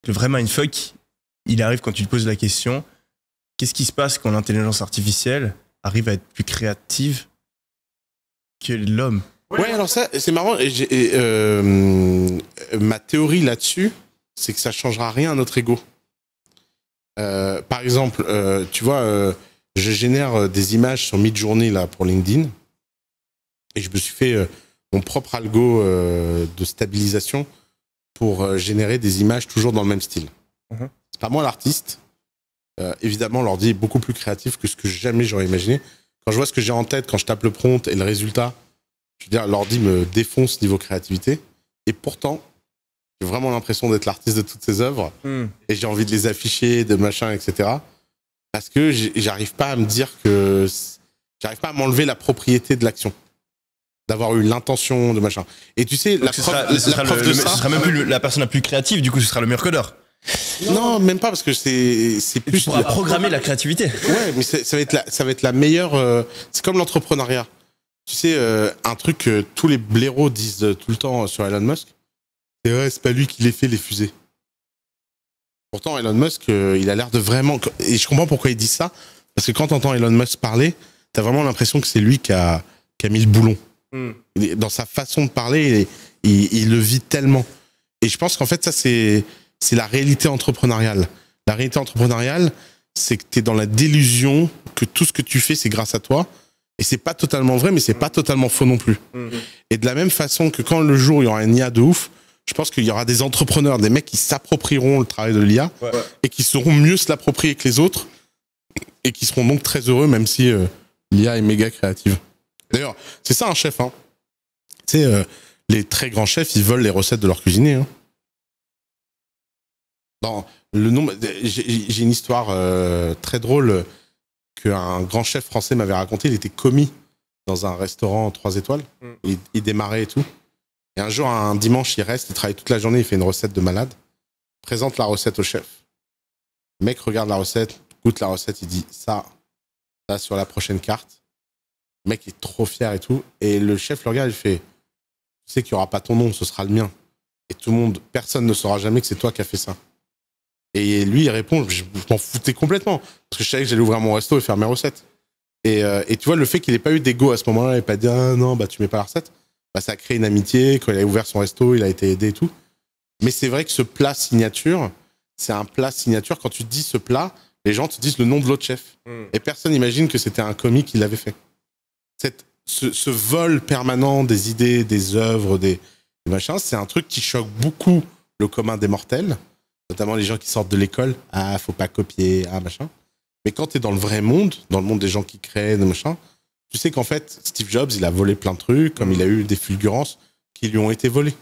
le vrai mindfuck, il arrive quand tu te poses la question, qu'est-ce qui se passe quand l'intelligence artificielle arrive à être plus créative que l'homme? Ouais, alors ça, c'est marrant. Ma théorie là-dessus, c'est que ça changera rien à notre ego. Par exemple, tu vois, je génère des images sur Midjourney là pour LinkedIn, et je me suis fait mon propre algo de stabilisation pour générer des images toujours dans le même style. C'est pas moi l'artiste. Évidemment, l'ordi est beaucoup plus créatif que ce que jamais j'aurais imaginé. Quand je vois ce que j'ai en tête, quand je tape le prompt et le résultat, je veux dire, l'ordi me défonce niveau créativité. Et pourtant, j'ai vraiment l'impression d'être l'artiste de toutes ces œuvres. Et j'ai envie de les afficher, de machin, etc. Parce que j'arrive pas à me dire que... J'arrive pas à m'enlever la propriété de l'action. D'avoir eu l'intention de machin. Et tu sais, ce sera même plus la personne la plus créative, du coup, ce sera le meilleur codeur. Non, même pas, parce que c'est plus... Tu pourras programmer la créativité. Ouais, mais ça va être la meilleure... c'est comme l'entrepreneuriat. Tu sais, un truc que tous les blaireaux disent tout le temps sur Elon Musk, c'est ouais, c'est pas lui qui les fait, les fusées. Pourtant, Elon Musk, il a l'air de vraiment... Et je comprends pourquoi il dit ça, parce que quand t'entends Elon Musk parler, t'as vraiment l'impression que c'est lui qui a mis le boulon. Dans sa façon de parler, il le vit tellement. Et je pense qu'en fait, ça, c'est la réalité entrepreneuriale. La réalité entrepreneuriale, c'est que t'es dans la délusion que tout ce que tu fais, c'est grâce à toi. Et c'est pas totalement vrai, mais c'est pas totalement faux non plus. Et de la même façon que quand le jour il y aura une IA de ouf, je pense qu'il y aura des entrepreneurs, des mecs qui s'approprieront le travail de l'IA et qui sauront mieux se l'approprier que les autres et qui seront donc très heureux, même si l'IA est méga créative. D'ailleurs, c'est ça un chef. Hein. Tu sais, les très grands chefs, ils volent les recettes de leur cuisinier. Hein. Dans le nombre, j'ai une histoire très drôle qu'un grand chef français m'avait raconté. Il était commis dans un restaurant 3 étoiles. Il démarrait et tout. Et un jour, un dimanche, il reste, il travaille toute la journée, il fait une recette de malade. Présente la recette au chef. Le mec regarde la recette, goûte la recette, il dit ça sur la prochaine carte. Le mec est trop fier et tout. Et le chef le regarde, il fait, tu sais qu'il n'y aura pas ton nom, ce sera le mien. Et tout le monde, personne ne saura jamais que c'est toi qui as fait ça. Et lui, il répond, je m'en foutais complètement. Parce que je savais que j'allais ouvrir mon resto et faire mes recettes. Et tu vois, le fait qu'il n'ait pas eu d'ego à ce moment-là, et pas dit, ah non, bah tu mets pas la recette, bah ça a créé une amitié. Quand il a ouvert son resto, il a été aidé et tout. Mais c'est vrai que ce plat signature, c'est un plat signature. Quand tu dis ce plat, les gens te disent le nom de l'autre chef. Et personne n'imagine que c'était un commis qui l'avait fait. Ce vol permanent des idées, des œuvres, des machins, c'est un truc qui choque beaucoup le commun des mortels, notamment les gens qui sortent de l'école. Ah, faut pas copier, ah, machin. Mais quand t'es dans le vrai monde, dans le monde des gens qui créent, des machins, tu sais qu'en fait, Steve Jobs, il a volé plein de trucs, comme il a eu des fulgurances qui lui ont été volées.